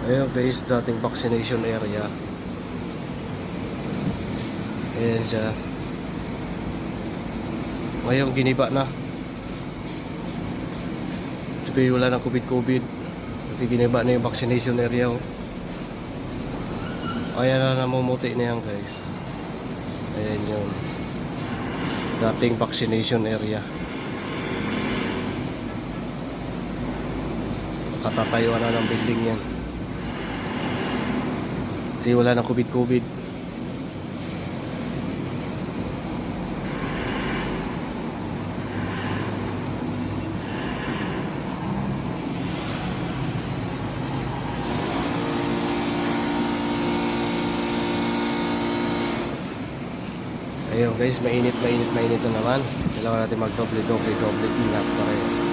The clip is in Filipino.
Ayun guys, dating vaccination area. Ayan siya. Ngayon giniba na. Sabi wala na COVID. Kasi giniba na yung vaccination area. Ayan na namumuti na yan guys. Ayan yun. Dating vaccination area. Katatayuan na ng building yan. Kasi wala na COVID. Ayun guys, mainit na naman. Kailangan natin magdoble ingat pa rin.